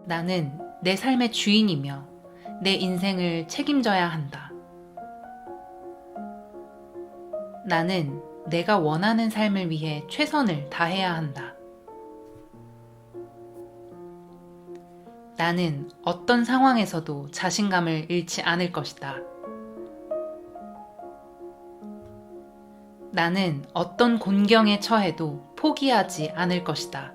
나는 내 삶의 주인이며 내 인생을 책임져야 한다. 나는 내가 원하는 삶을 위해 최선을 다해야 한다. 나는 어떤 상황에서도 자신감을 잃지 않을 것이다. 나는 어떤 곤경에 처해도 포기하지 않을 것이다.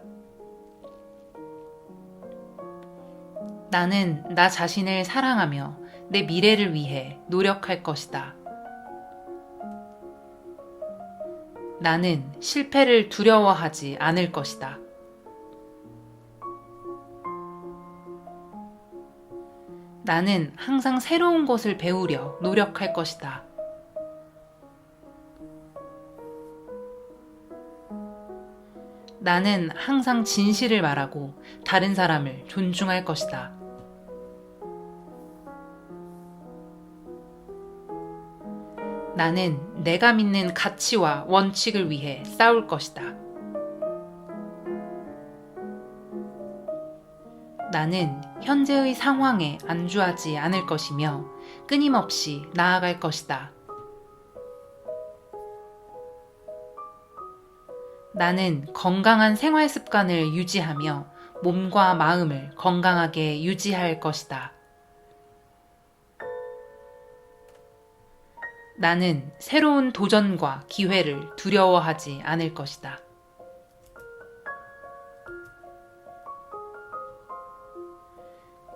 나는 나 자신을 사랑하며 내 미래를 위해 노력할 것이다. 나는 실패를 두려워하지 않을 것이다. 나는 항상 새로운 것을 배우려 노력할 것이다. 나는 항상 진실을 말하고 다른 사람을 존중할 것이다. 나는 내가 믿는 가치와 원칙을 위해 싸울 것이다. 나는 현재의 상황에 안주하지 않을 것이며 끊임없이 나아갈 것이다. 나는 건강한 생활 습관을 유지하며 몸과 마음을 건강하게 유지할 것이다. 나는 새로운 도전과 기회를 두려워하지 않을 것이다.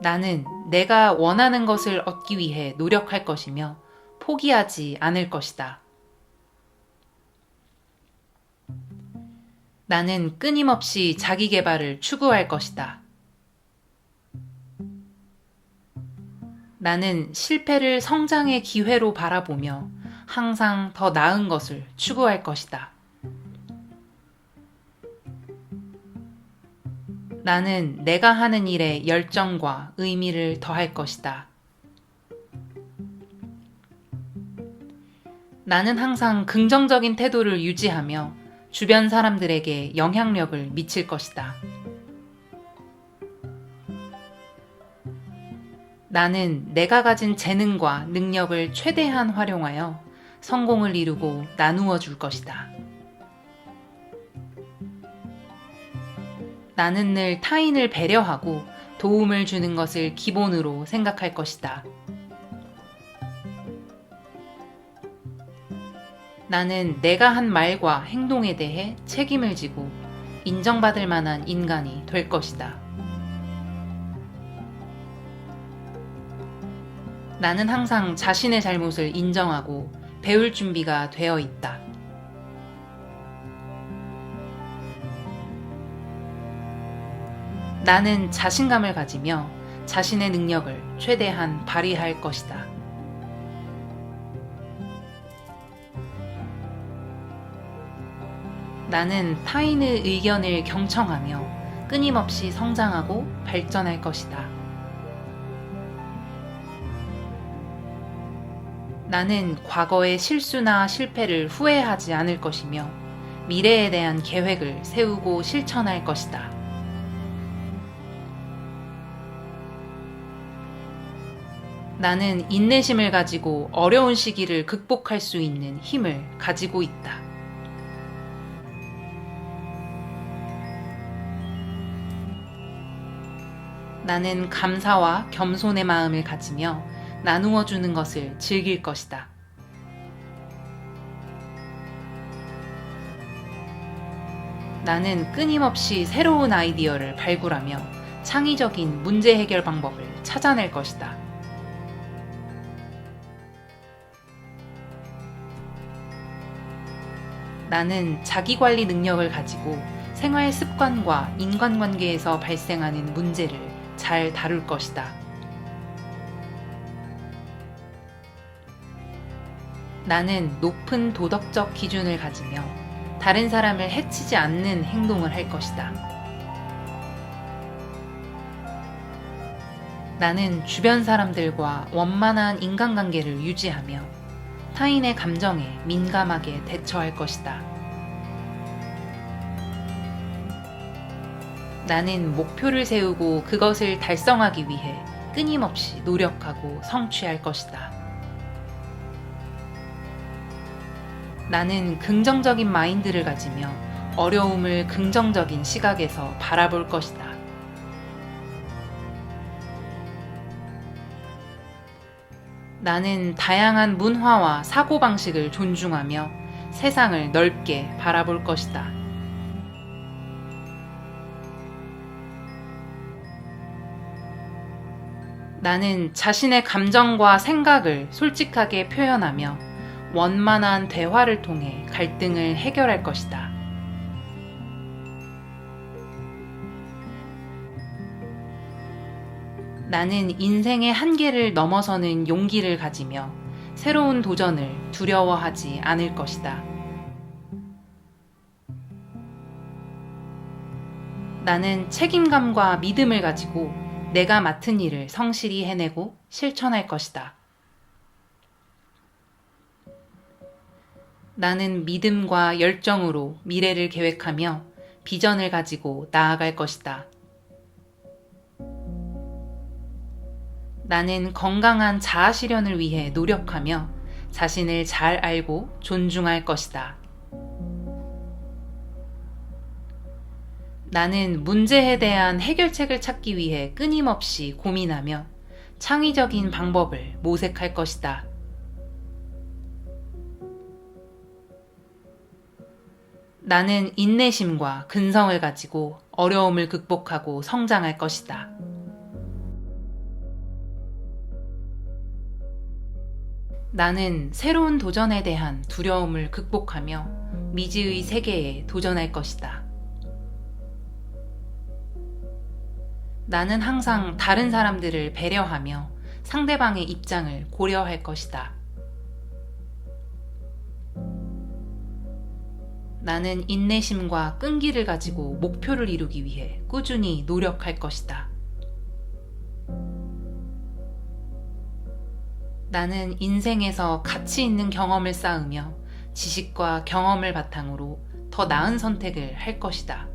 나는 내가 원하는 것을 얻기 위해 노력할 것이며 포기하지 않을 것이다. 나는 끊임없이 자기 개발을 추구할 것이다. 나는 실패를 성장의 기회로 바라보며 항상 더 나은 것을 추구할 것이다. 나는 내가 하는 일에 열정과 의미를 더할 것이다. 나는 항상 긍정적인 태도를 유지하며 주변 사람들에게 영향력을 미칠 것이다. 나는 내가 가진 재능과 능력을 최대한 활용하여 성공을 이루고 나누어 줄 것이다. 나는 늘 타인을 배려하고 도움을 주는 것을 기본으로 생각할 것이다. 나는 내가 한 말과 행동에 대해 책임을 지고 인정받을 만한 인간이 될 것이다. 나는 항상 자신의 잘못을 인정하고 배울 준비가 되어 있다. 나는 자신감을 가지며 자신의 능력을 최대한 발휘할 것이다. 나는 타인의 의견을 경청하며 끊임없이 성장하고 발전할 것이다. 나는 과거의 실수나 실패를 후회하지 않을 것이며 미래에 대한 계획을 세우고 실천할 것이다. 나는 인내심을 가지고 어려운 시기를 극복할 수 있는 힘을 가지고 있다. 나는 감사와 겸손의 마음을 가지며 나누어 주는 것을 즐길 것이다. 나는 끊임없이 새로운 아이디어를 발굴하며 창의적인 문제 해결 방법을 찾아낼 것이다. 나는 자기관리 능력을 가지고 생활 습관과 인간관계에서 발생하는 문제를 잘 다룰 것이다. 나는 높은 도덕적 기준을 가지며 다른 사람을 해치지 않는 행동을 할 것이다. 나는 주변 사람들과 원만한 인간관계를 유지하며 타인의 감정에 민감하게 대처할 것이다. 나는 목표를 세우고 그것을 달성하기 위해 끊임없이 노력하고 성취할 것이다. 나는 긍정적인 마인드를 가지며 어려움을 긍정적인 시각에서 바라볼 것이다. 나는 다양한 문화와 사고방식을 존중하며 세상을 넓게 바라볼 것이다. 나는 자신의 감정과 생각을 솔직하게 표현하며 원만한 대화를 통해 갈등을 해결할 것이다. 나는 인생의 한계를 넘어서는 용기를 가지며 새로운 도전을 두려워하지 않을 것이다. 나는 책임감과 믿음을 가지고 내가 맡은 일을 성실히 해내고 실천할 것이다. 나는 믿음과 열정으로 미래를 계획하며 비전을 가지고 나아갈 것이다. 나는 건강한 자아 실현을 위해 노력하며 자신을 잘 알고 존중할 것이다. 나는 문제에 대한 해결책을 찾기 위해 끊임없이 고민하며 창의적인 방법을 모색할 것이다. 나는 인내심과 근성을 가지고 어려움을 극복하고 성장할 것이다. 나는 새로운 도전에 대한 두려움을 극복하며 미지의 세계에 도전할 것이다. 나는 항상 다른 사람들을 배려하며 상대방의 입장을 고려할 것이다. 나는 인내심과 끈기를 가지고 목표를 이루기 위해 꾸준히 노력할 것이다. 나는 인생에서 가치 있는 경험을 쌓으며 지식과 경험을 바탕으로 더 나은 선택을 할 것이다.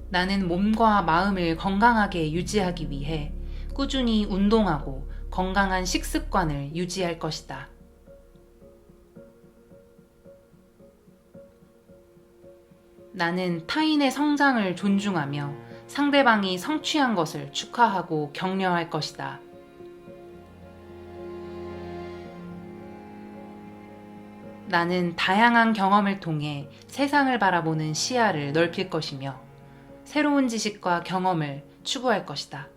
나는 몸과 마음을 건강하게 유지하기 위해 꾸준히 운동하고 건강한 식습관을 유지할 것이다. 나는 타인의 성장을 존중하며 상대방이 성취한 것을 축하하고 격려할 것이다. 나는 다양한 경험을 통해 세상을 바라보는 시야를 넓힐 것이며 새로운 지식과 경험을 추구할 것이다.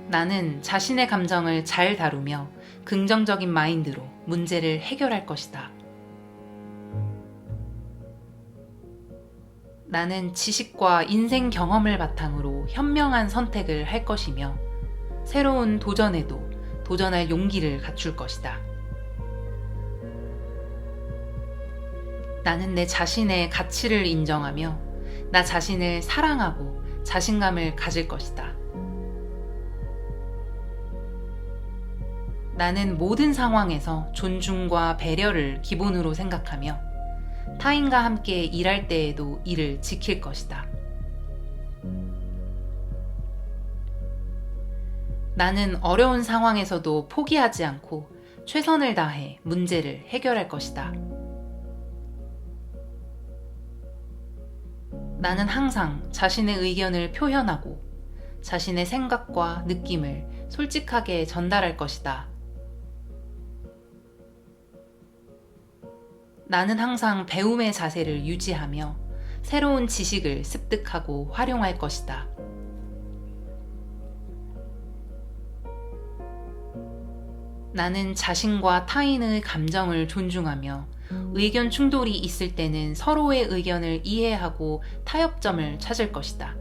나는 자신의 감정을 잘 다루며 긍정적인 마인드로 문제를 해결할 것이다. 나는 지식과 인생 경험을 바탕으로 현명한 선택을 할 것이며 새로운 도전에도 도전할 용기를 갖출 것이다. 나는 내 자신의 가치를 인정하며 나 자신을 사랑하고 자신감을 가질 것이다. 나는 모든 상황에서 존중과 배려를 기본으로 생각하며 타인과 함께 일할 때에도 이를 지킬 것이다. 나는 어려운 상황에서도 포기하지 않고 최선을 다해 문제를 해결할 것이다. 나는 항상 자신의 의견을 표현하고 자신의 생각과 느낌을 솔직하게 전달할 것이다. 나는 항상 배움의 자세를 유지하며 새로운 지식을 습득하고 활용할 것이다. 나는 자신과 타인의 감정을 존중하며 의견 충돌이 있을 때는 서로의 의견을 이해하고 타협점을 찾을 것이다.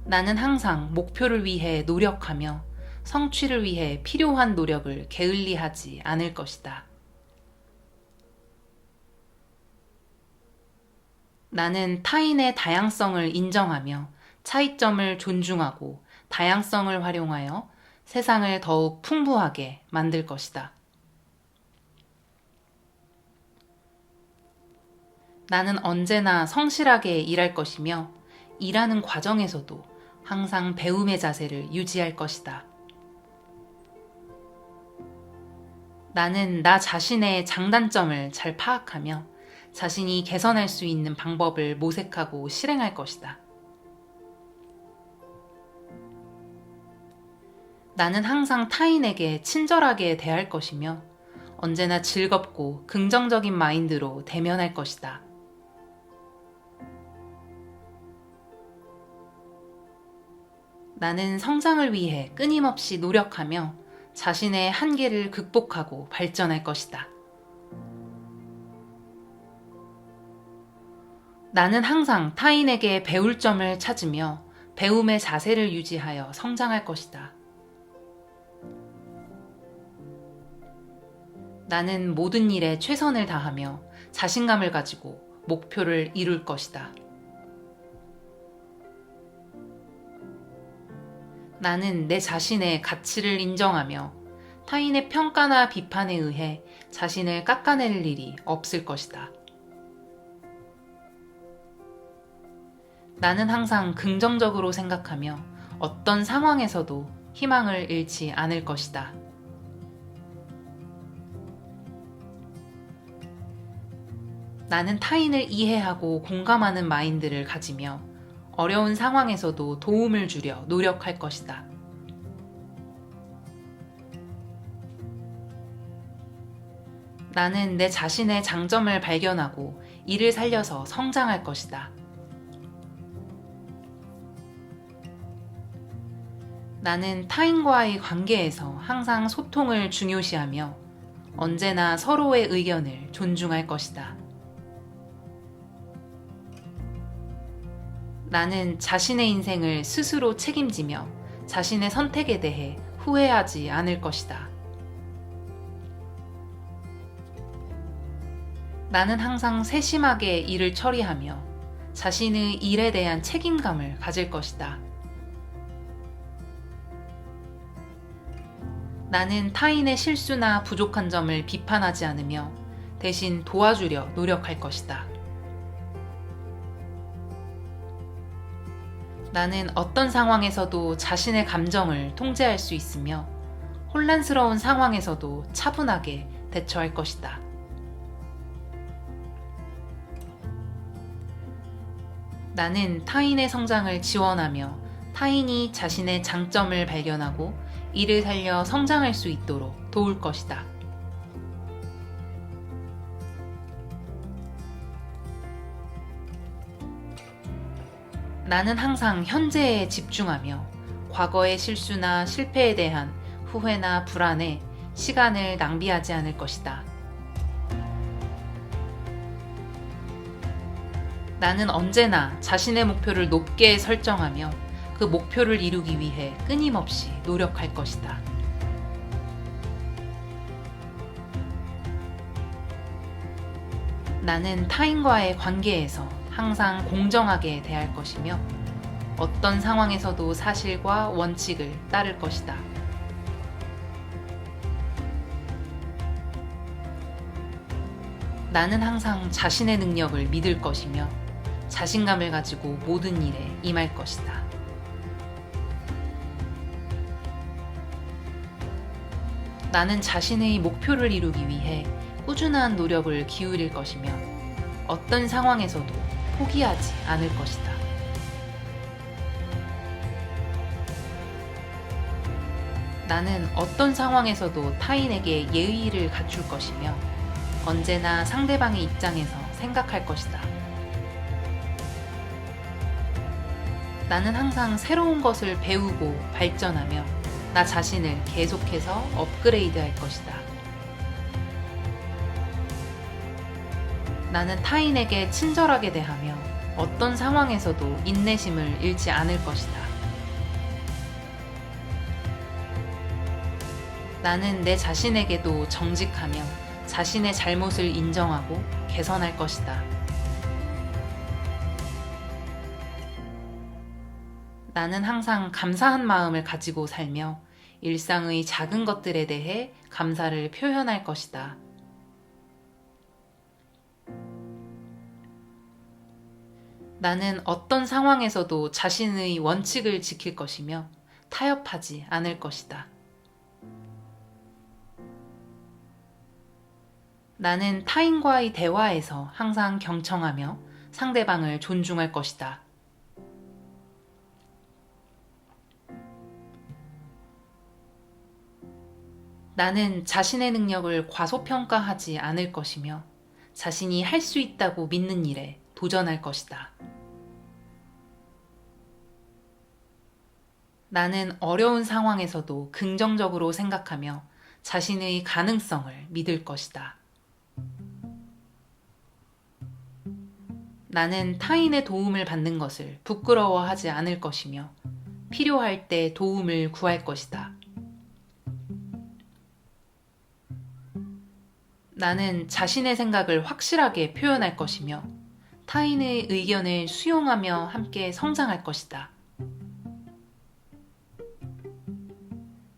나는 항상 목표를 위해 노력하며 성취를 위해 필요한 노력을 게을리하지 않을 것이다. 나는 타인의 다양성을 인정하며 차이점을 존중하고 다양성을 활용하여 세상을 더욱 풍부하게 만들 것이다. 나는 언제나 성실하게 일할 것이며 일하는 과정에서도 항상 배움의 자세를 유지할 것이다. 나는 나 자신의 장단점을 잘 파악하며 자신이 개선할 수 있는 방법을 모색하고 실행할 것이다. 나는 항상 타인에게 친절하게 대할 것이며 언제나 즐겁고 긍정적인 마인드로 대면할 것이다. 나는 성장을 위해 끊임없이 노력하며 자신의 한계를 극복하고 발전할 것이다. 나는 항상 타인에게 배울 점을 찾으며 배움의 자세를 유지하여 성장할 것이다. 나는 모든 일에 최선을 다하며 자신감을 가지고 목표를 이룰 것이다. 나는 내 자신의 가치를 인정하며 타인의 평가나 비판에 의해 자신을 깎아낼 일이 없을 것이다. 나는 항상 긍정적으로 생각하며 어떤 상황에서도 희망을 잃지 않을 것이다. 나는 타인을 이해하고 공감하는 마인드를 가지며 어려운 상황에서도 도움을 주려 노력할 것이다. 나는 내 자신의 장점을 발견하고 이를 살려서 성장할 것이다. 나는 타인과의 관계에서 항상 소통을 중요시하며 언제나 서로의 의견을 존중할 것이다. 나는 자신의 인생을 스스로 책임지며 자신의 선택에 대해 후회하지 않을 것이다. 나는 항상 세심하게 일을 처리하며 자신의 일에 대한 책임감을 가질 것이다. 나는 타인의 실수나 부족한 점을 비판하지 않으며 대신 도와주려 노력할 것이다. 나는 어떤 상황에서도 자신의 감정을 통제할 수 있으며 혼란스러운 상황에서도 차분하게 대처할 것이다. 나는 타인의 성장을 지원하며 타인이 자신의 장점을 발견하고 이를 살려 성장할 수 있도록 도울 것이다. 나는 항상 현재에 집중하며 과거의 실수나 실패에 대한 후회나 불안에 시간을 낭비하지 않을 것이다. 나는 언제나 자신의 목표를 높게 설정하며 그 목표를 이루기 위해 끊임없이 노력할 것이다. 나는 타인과의 관계에서 항상 공정하게 대할 것이며 어떤 상황에서도 사실과 원칙을 따를 것이다. 나는 항상 자신의 능력을 믿을 것이며 자신감을 가지고 모든 일에 임할 것이다. 나는 자신의 목표를 이루기 위해 꾸준한 노력을 기울일 것이며 어떤 상황에서도 포기하지 않을 것이다. 나는 어떤 상황에서도 타인에게 예의를 갖출 것이며 언제나 상대방의 입장에서 생각할 것이다. 나는 항상 새로운 것을 배우고 발전하며 나 자신을 계속해서 업그레이드 할 것이다. 나는 타인에게 친절하게 대하며 어떤 상황에서도 인내심을 잃지 않을 것이다. 나는 내 자신에게도 정직하며 자신의 잘못을 인정하고 개선할 것이다. 나는 항상 감사한 마음을 가지고 살며 일상의 작은 것들에 대해 감사를 표현할 것이다. 나는 어떤 상황에서도 자신의 원칙을 지킬 것이며 타협하지 않을 것이다. 나는 타인과의 대화에서 항상 경청하며 상대방을 존중할 것이다. 나는 자신의 능력을 과소평가하지 않을 것이며 자신이 할 수 있다고 믿는 일에 도전할 것이다. 나는 어려운 상황에서도 긍정적으로 생각하며 자신의 가능성을 믿을 것이다. 나는 타인의 도움을 받는 것을 부끄러워하지 않을 것이며 필요할 때 도움을 구할 것이다. 나는 자신의 생각을 확실하게 표현할 것이며 타인의 의견을 수용하며 함께 성장할 것이다.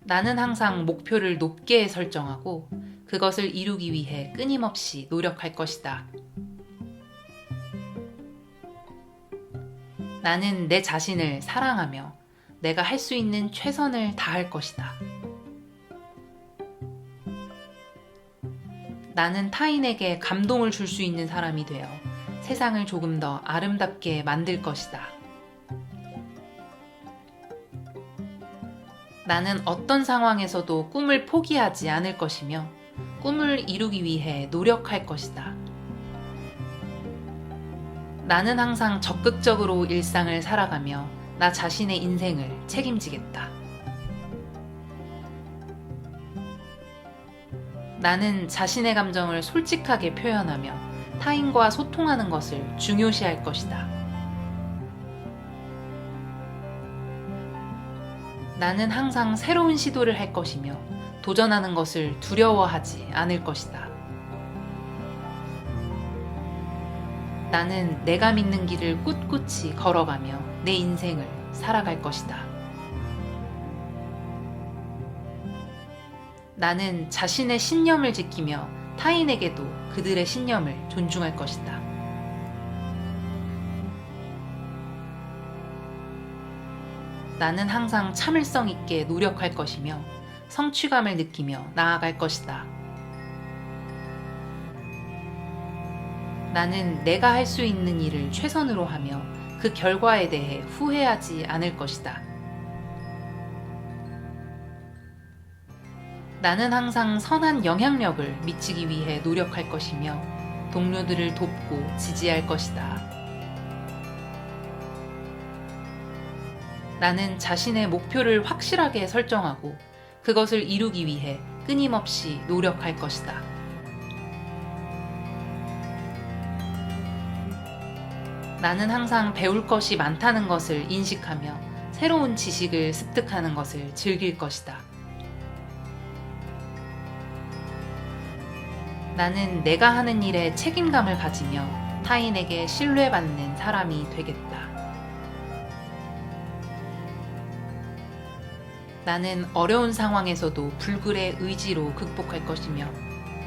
나는 항상 목표를 높게 설정하고 그것을 이루기 위해 끊임없이 노력할 것이다. 나는 내 자신을 사랑하며 내가 할 수 있는 최선을 다할 것이다. 나는 타인에게 감동을 줄 수 있는 사람이 되어 세상을 조금 더 아름답게 만들 것이다. 나는 어떤 상황에서도 꿈을 포기하지 않을 것이며 꿈을 이루기 위해 노력할 것이다. 나는 항상 적극적으로 일상을 살아가며 나 자신의 인생을 책임지겠다. 나는 자신의 감정을 솔직하게 표현하며 타인과 소통하는 것을 중요시할 것이다. 나는 항상 새로운 시도를 할 것이며 도전하는 것을 두려워하지 않을 것이다. 나는 내가 믿는 길을 꿋꿋이 걸어가며 내 인생을 살아갈 것이다. 나는 자신의 신념을 지키며 타인에게도 그들의 신념을 존중할 것이다. 나는 항상 참을성 있게 노력할 것이며 성취감을 느끼며 나아갈 것이다. 나는 내가 할 수 있는 일을 최선으로 하며 그 결과에 대해 후회하지 않을 것이다. 나는 항상 선한 영향력을 미치기 위해 노력할 것이며 동료들을 돕고 지지할 것이다. 나는 자신의 목표를 확실하게 설정하고 그것을 이루기 위해 끊임없이 노력할 것이다. 나는 항상 배울 것이 많다는 것을 인식하며 새로운 지식을 습득하는 것을 즐길 것이다. 나는 내가 하는 일에 책임감을 가지며 타인에게 신뢰받는 사람이 되겠다. 나는 어려운 상황에서도 불굴의 의지로 극복할 것이며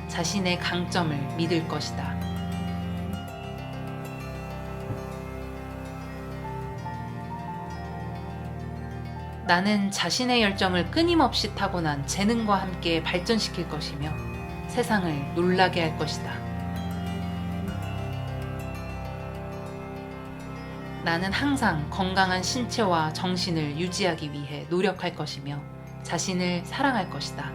자신의 강점을 믿을 것이다. 나는 자신의 열정을 끊임없이 타고난 재능과 함께 발전시킬 것이며 세상을 놀라게 할 것이다. 나는 항상 건강한 신체와 정신을 유지하기 위해 노력할 것이며 자신을 사랑할 것이다.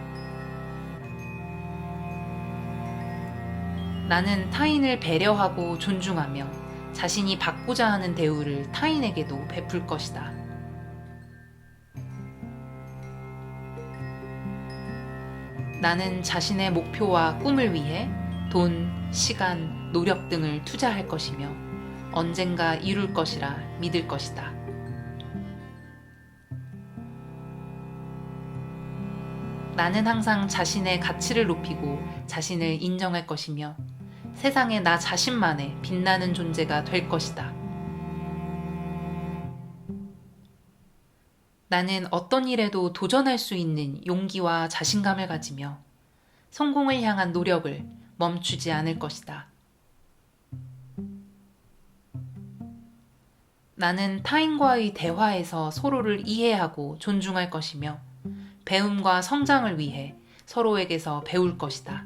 나는 타인을 배려하고 존중하며 자신이 받고자 하는 대우를 타인에게도 베풀 것이다. 나는 자신의 목표와 꿈을 위해 돈, 시간, 노력 등을 투자할 것이며 언젠가 이룰 것이라 믿을 것이다. 나는 항상 자신의 가치를 높이고 자신을 인정할 것이며 세상에 나 자신만의 빛나는 존재가 될 것이다. 나는 어떤 일에도 도전할 수 있는 용기와 자신감을 가지며 성공을 향한 노력을 멈추지 않을 것이다. 나는 타인과의 대화에서 서로를 이해하고 존중할 것이며 배움과 성장을 위해 서로에게서 배울 것이다.